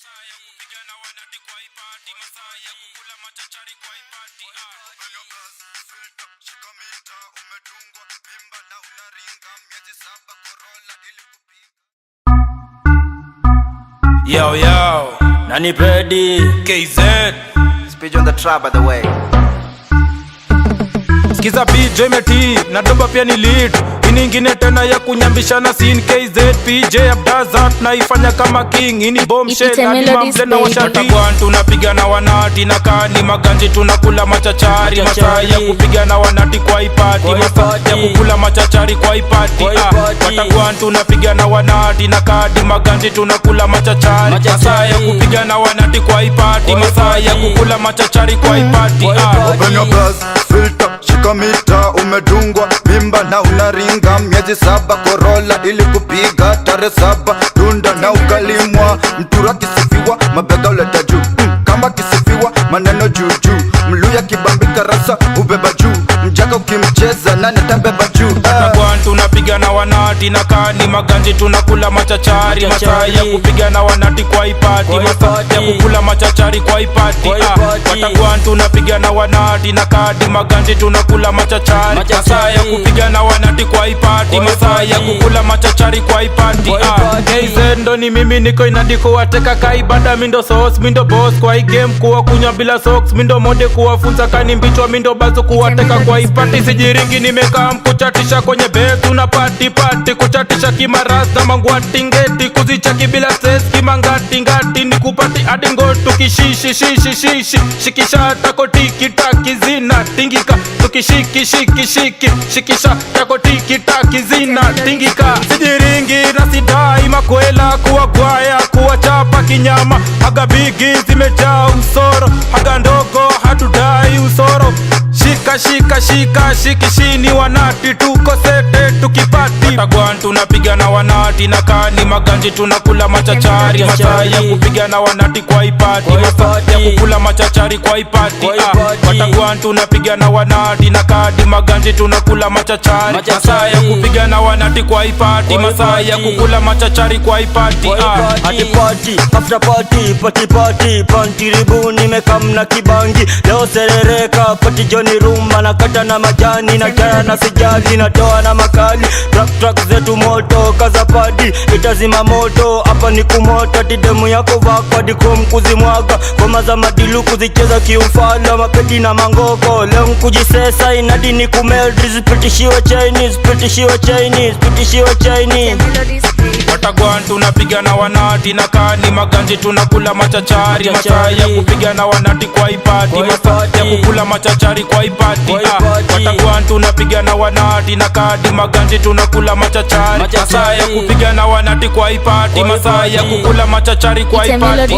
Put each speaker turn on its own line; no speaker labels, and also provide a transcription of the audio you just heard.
Masaa ya kupigana wanati kwa ipati, masaa ya kukula machachari kwa ipati.
Benyo glass, filter, shika mita, umedungwa mimba na unaringa miezi 7 Corolla ili kupiga.
Yo yo,
Nani Pedi
KZ
Speed on the trap by the way.
Skiza PJ meti, na doba pia ni lead. Ini ingine tena ya kunyambishana scene KZ PJ Abdazat na ifanya kama king. Ini bombshell hadi mamble na washati. Tunapigana wanati na kani maganji tunakula machachari. Masaa ya kupigana wanati kwa ipati, masaa ya kukula machachari kwa ipati. Watakuwa tunapigana wanati na kadi maganji tunakula machachari. Masaa ya kupigana wanati kwa ipati, masaa ya kukula machachari kwa ipati.
Benyo glass, filter, shika mita, umedungwa mimba na unaringa miezi 7 Corolla ili kupiga tarehe 7 Tunda na ukalimwa mtura kisifiwa mabega uleta juu kama kisifiwa maneno juu mluya kibambika rasa ubeba juu mjaka ukimcheza nani atambeba juu.
Tunapigana wanati na kani maganji tunakula machachari. Masaa ya kupigana wanati kwa ipati, masaa ya kukula machachari kwa ipati. Watakuwa tunapigana wanati na kadi maganji tunakula machachari. Masaa ya kupigana wanati kwa ipati, masaa ya kukula machachari kwa ipati. KZ ndo ni mimi niko inadiko wateka kaibada mindo sauce mindo boss kwa hii game kuwa kunya bila socks mindo mode kuwafunza kani mbichwa mindo bazo kuwateka kwa ipati. Sijiringi nimekaa mkuchatisha kwenye bed tuna party kuchatisha kimarasta mangwati ngeti kuzichaki bila stress kimangati ngati ni kupati adingo tukishishi shikisha tako tiki taki zina tingika tukishiki shikisha tako tiki taki zina tingika. Sijiringi na sidai makwela kuwa gwaya kuwa chapa kinyama haga bigi zimejaa usoro haga ndogo hatudai usoro shika shikishini wanati tuko sete tukipati. Watagwan tunapigana wanati na kani maganji tunakula machachari. Masaa ya kupigana wanati kwa ipati, masaa ya kukula machachari kwa ipati. Watagwan tunapigana wanati na kadi maganji tunakula machachari. Masaa ya kupigana wanati kwa ipati, masaa ya kukula machachari kwa ipati.
Ati party, after party panty ribu nimekamna kibangi. Leo serereka pati Johnny rumba na kata na majani na jana na sijali natoa na makali. Track zetu moto kaza padi itazima moto hapa ni kumota tidemu yako vako di kumkuzimwaga ngoma za madilu kuzicheza kiufala mapeti na mangoko leo mkujisesa inadi ni kumeldi zipitishiwa Chinese
Watagwan tunapigana wanati na kani maganji tunakula machachari. Masaa ya kupigana wanati kwa ipati, masaa ya kukula machachari kwa ipati. Watagwan tunapigana wanati na kadi maganji tunakula machachari. Masaa ya kupigana wanati kwa ipati, masaa ya kukula machachari kwa ipati.